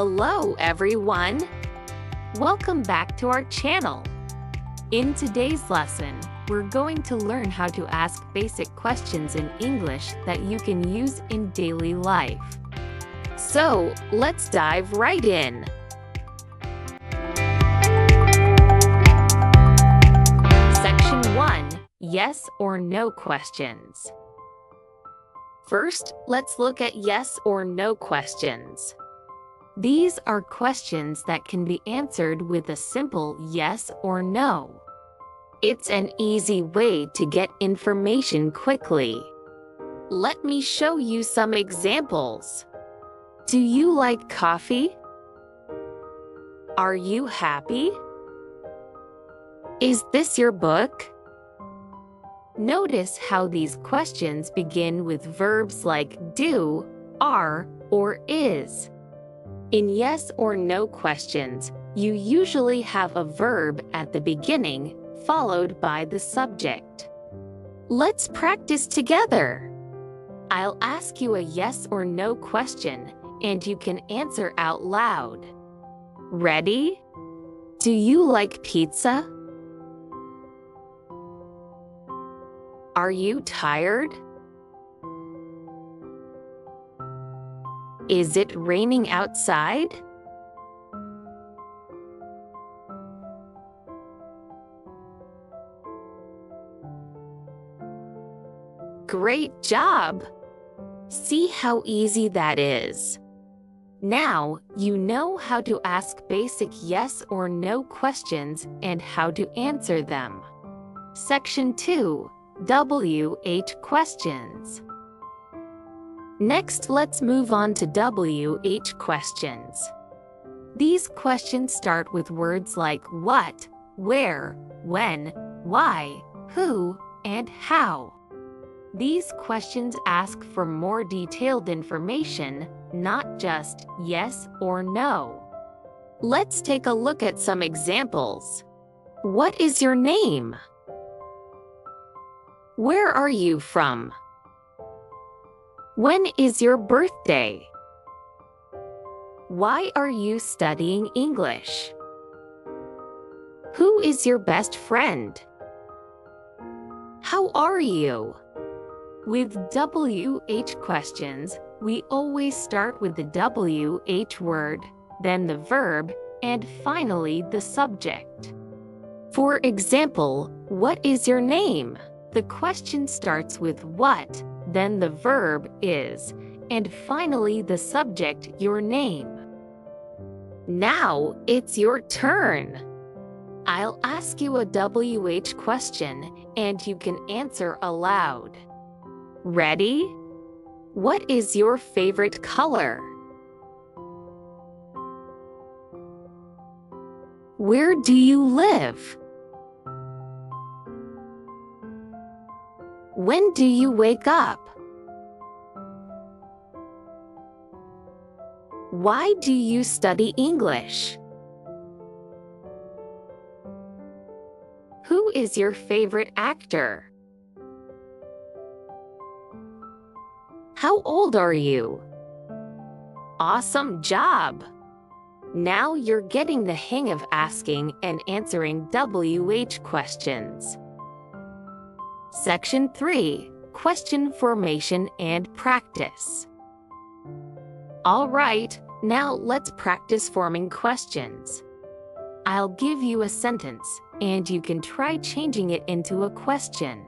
Hello everyone! Welcome back to our channel. In today's lesson, we're going to learn how to ask basic questions in English that you can use in daily life. So, let's dive right in. Section 1. Yes or no questions. First, let's look at yes or no questions. These are questions that can be answered with a simple yes or no. It's an easy way to get information quickly. Let me show you some examples. Do you like coffee? Are you happy? Is this your book? Notice how these questions begin with verbs like do, are, or is. In yes or no questions, you usually have a verb at the beginning, followed by the subject. Let's practice together. I'll ask you a yes or no question, and you can answer out loud. Ready? Do you like pizza? Are you tired? Is it raining outside? Great job! See how easy that is. Now, you know how to ask basic yes or no questions and how to answer them. Section 2. WH questions. Next, let's move on to WH questions. These questions start with words like what, where, when, why, who, and how. These questions ask for more detailed information, not just yes or no. Let's take a look at some examples. What is your name? Where are you from? When is your birthday? Why are you studying English? Who is your best friend? How are you? With WH questions, we always start with the WH word, then the verb, and finally the subject. For example, what is your name? The question starts with what, then the verb is, and finally the subject, your name. Now it's your turn. I'll ask you a WH question, and you can answer aloud. Ready? What is your favorite color? Where do you live? When do you wake up? Why do you study English? Who is your favorite actor? How old are you? Awesome job! Now you're getting the hang of asking and answering WH questions. Section 3. Question formation and practice. All right, now let's practice forming questions. I'll give you a sentence, and you can try changing it into a question.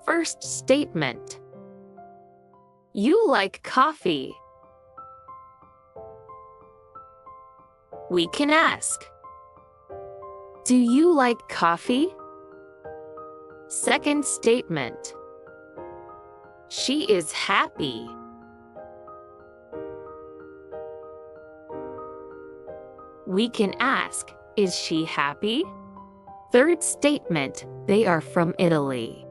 First statement. You like coffee. We can ask, do you like coffee? Second statement. She is happy. We can ask, is she happy? Third statement. They are from Italy.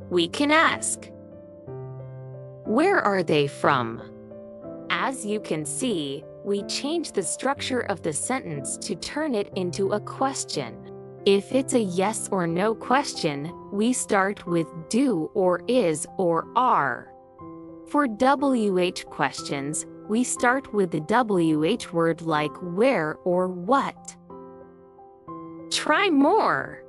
We can ask, where are they from? As you can see, we change the structure of the sentence to turn it into a question. If it's a yes or no question, we start with do or is or are. For WH questions, we start with the WH word like where or what. Try more.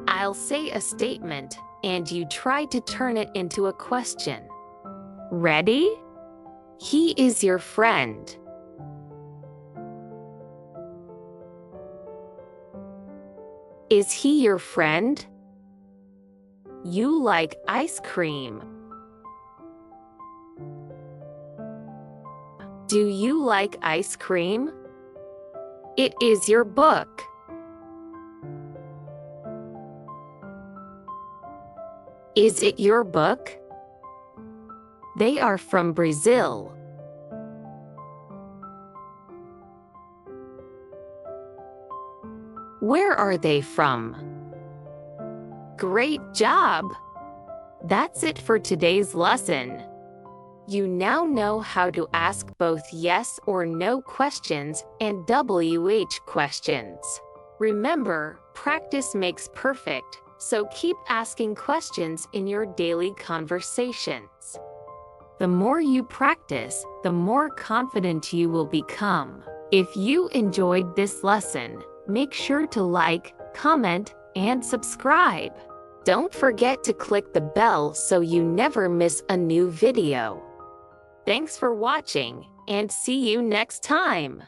I'll say a statement, and you try to turn it into a question. Ready? He is your friend. Is he your friend? You like ice cream. Do you like ice cream? It is your book. Is it your book? They are from Brazil. Where are they from? Great job! That's it for today's lesson. You now know how to ask both yes or no questions and WH questions. Remember, practice makes perfect, so keep asking questions in your daily conversations. The more you practice, the more confident you will become. If you enjoyed this lesson, make sure to like, comment, and subscribe. Don't forget to click the bell so you never miss a new video. Thanks for watching, and see you next time.